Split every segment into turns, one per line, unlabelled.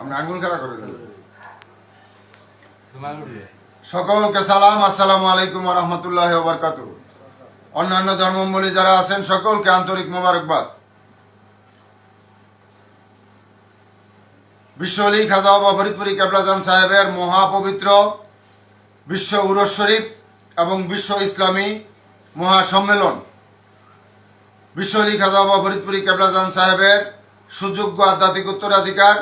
আমরা আঙ্গুল খেলা করে সকলকে সালাম, আসসালামু আলাইকুম ওয়া রাহমাতুল্লাহি ওয়া বারাকাতুহু। অন্যান্য ধর্মাবলম্বী যারা আছেন সকলকে আন্তরিক মোবারকবাদ। বিশ্ব আলী খাজা বাবা ফরিদপুরি কেবলাজান সাহেবের মহাপবিত্র বিশ্ব উরস শরীফ এবং বিশ্ব ইসলামী মহাসম্মেলন, বিশ্ব আলী খাজা বাবা ফরিদপুরি কেবলাজান সাহেবের সুযোগ্য আধ্যাত্মিক উত্তরাধিকার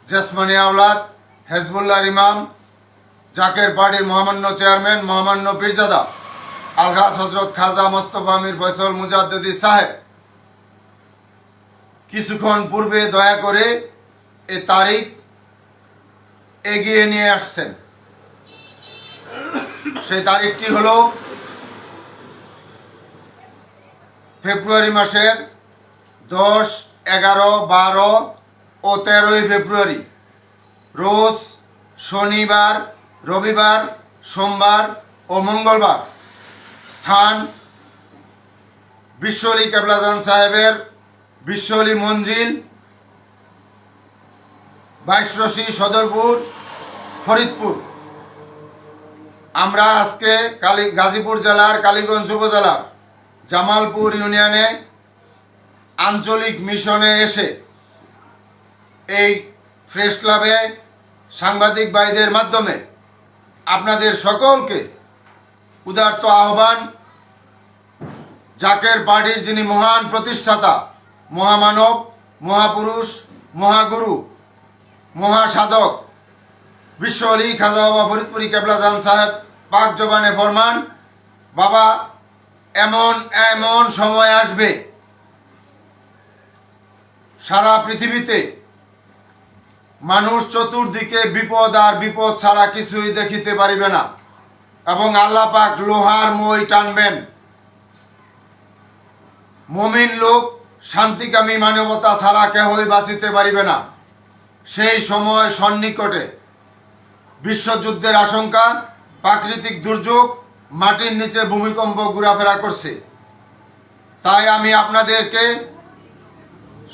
জেসমানি আওলাদ হেজবুল্লাহর ইমাম জাকের পার্টির মহামান্য চেয়ারম্যান মহামান্য পীরজাদা আলহাজ হজরত খাজা মোস্তফা আমির ফয়সল মুজাদ্দিদি সাহেব কিছুক্ষণ পূর্বে দয়া করে এ তারিখ এগিয়ে নিয়ে আসছেন। সেই তারিখটি হল ফেব্রুয়ারি মাসের 10, 11, 12 ও 13 ফেব্রুয়ারি, রোজ শনিবার, রবিবার, সোমবার ও মঙ্গলবার। স্থান বিশ্ব আলী কেবলাজান সাহেবের বিশ্ব আলী মঞ্জিল, 22 রশি, সদরপুর, ফরিদপুর। আমরা আজকে গাজীপুর জেলার কালীগঞ্জ উপজেলার জামালপুর ইউনিয়নে আঞ্চলিক মিশনে এসে এই প্রেস ক্লাবে সাংবাদিক ভাইদের মাধ্যমে আপনাদের সকলকে উদারত আহ্বান, জাকের পার্টির যিনি মহান প্রতিষ্ঠাতা, মহামানব, মহাপুরুষ, মহাগুরু, মহাসাধক বিশ্ব আলী খাজা বাবা ফরিদপুরি কেবলাজান সাহেব পাক জবানে ফরমান, বাবা এমন এমন সময় আসবে সারা পৃথিবীতে মানুষ চতুর্দিকে বিপদ আর বিপদ ছাড়া কিছুই দেখিতে পারিবে না এবং আল্লাহ পাক লোহার মই টানবেন। মুমিন লোক, শান্তিকামী মানবতা ছাড়া কেহই বাঁচিতে পারিবে না। সেই সময় সন্নিকটে। বিশ্বযুদ্ধের আশঙ্কা, প্রাকৃতিক দুর্যোগ, মাটির নিচে ভূমিকম্প ঘোরাফেরা করছে। তাই আমি আপনাদেরকে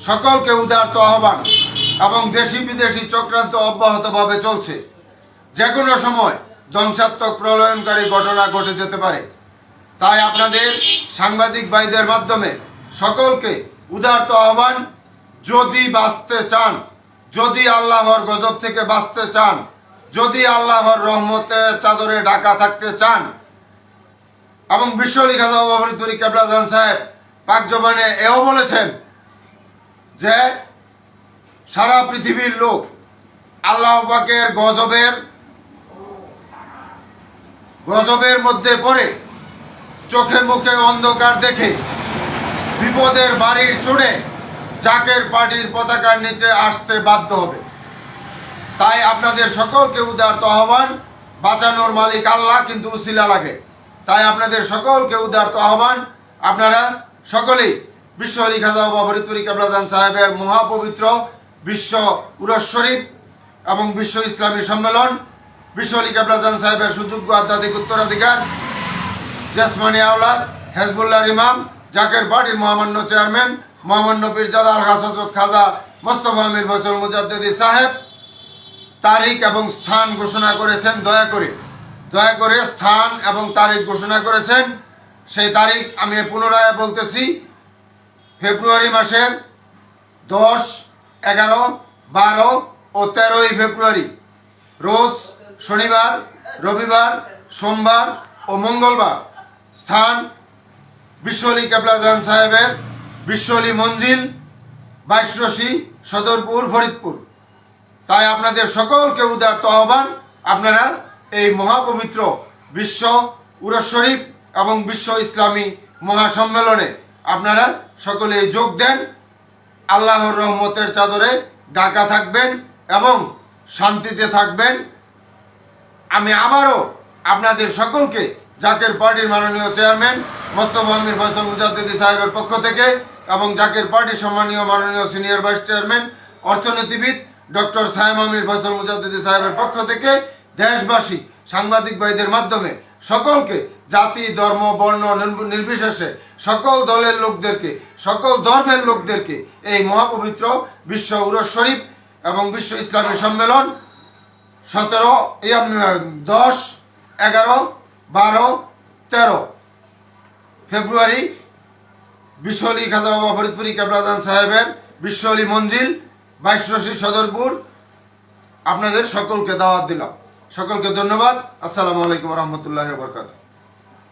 সকলকে উদারত আহ্বান, এবং দেশি বিদেশি চক্রান্ত অব্যাহতভাবে চলছে। যে কোনো সময় ধ্বংসাত্মক প্রলয়নকারী ঘটনা ঘটে যেতে পারে। তাই আপনাদের সাংবাদিক ভাইদের মাধ্যমে সকলকে উদারত আহ্বান, যদি বাঁচতে চান, যদি আল্লাহর গজব থেকে বাঁচতে চান, যদি আল্লাহর রহমতের চাদরে ঢাকা থাকতে চান, এবং বিশ্ব আলী খাজা বাবা ফরিদপুরি কেবলাজান সাহেব পাক জবানে এও বলেছেন যে সারা পৃথিবীর লোক আল্লাহ পাকের গজবের মধ্যে পড়ে চোখে মুখে অন্ধকার দেখে বিপদের বাড়ির চড়ে জাকের পার্টির পতাকার নিচে আসতে বাধ্য হবে। তাই আপনাদের সকলকে উদারত আহ্বান, বাঁচানোর মালিক আল্লাহ, কিন্তু উসিলা লাগে। তাই আপনাদের সকলকে উদারত আহ্বান, আপনারা সকলেই বিশ্ব আলী খাজা বাবা ফরিদপুরি কেবলাজান সাহেবের মহাপবিত্র বিশ্ব উরস শরীফ এবং বিশ্ব ইসলামী সম্মেলন, বিশ্ব আলী কেবলাজান সাহেবের সুযোগ্য আধ্যাত্মিক উত্তরাধিকার জেসমানি আওলাদ হেজবুল্লাহর ইমাম জাকের পার্টির মহামান্য চেয়ারম্যান মহামান্য পীরজাদা আলহাজ হযরত খাজা মোস্তফা আমির ফয়সল মুজাদ্দিদি সাহেব তারিখ এবং স্থান ঘোষণা করেছেন। দয়া করে স্থান এবং তারিখ ঘোষণা করেছেন। সেই তারিখ আমি পুনরায় বলতেছি, ফেব্রুয়ারি মাসের 10, 11, 12 ও 13 ফেব্রুয়ারি, রোজ শনিবার, রবিবার, সোমবার ও মঙ্গলবার। স্থান বিশ্ব আলী কেবলাজান সাহেবের বিশ্ব আলী মঞ্জিল, 22 রশি, সদরপুর, ফরিদপুর। তাই আপনাদের সকলকে উদারত আহ্বান, আপনারা এই মহাপবিত্র বিশ্ব উরস শরীফ এবং বিশ্ব ইসলামী মহাসম্মেলনে আপনারা সকলে যোগ দেন। আল্লাহর রহমতের চাদরে ঢাকা থাকবেন এবং শান্তিতে থাকবেন। আমি আবারও আপনাদের সকলকে জাকের পার্টির মাননীয় চেয়ারম্যান মোস্তফা আমির ফয়সল মুজাদ্দিদি সাহেবের পক্ষ থেকে এবং জাকের পার্টির সম্মানীয় মাননীয় সিনিয়র ভাইস চেয়ারম্যান অর্থনীতিবিদ ডক্টর সায়েম আমির ফয়সল মুজাদ্দিদি সাহেবের পক্ষ থেকে দেশবাসী সাংবাদিক ভাইদের মাধ্যমে সকলকে, জাতি, ধর্ম, বর্ণ নির্বিশেষে সকল দলের লোকদেরকে, সকল ধর্মের লোকদেরকে এই মহাপবিত্র বিশ্ব উরস শরীফ এবং বিশ্ব ইসলামী সম্মেলন 10, 11, 12, 13 ফেব্রুয়ারি বিশ্বলি খাজা বাবা ফরিদপুরি কেবলাজান সাহেবের বিশ্বলি মঞ্জিল 22 রশি সদরপুর। আপনাদের সকলকে দাওয়াত দিলাম। সকলকে ধন্যবাদ। আসসালামু আলাইকুম রহমতুল্লাহ বরকাত।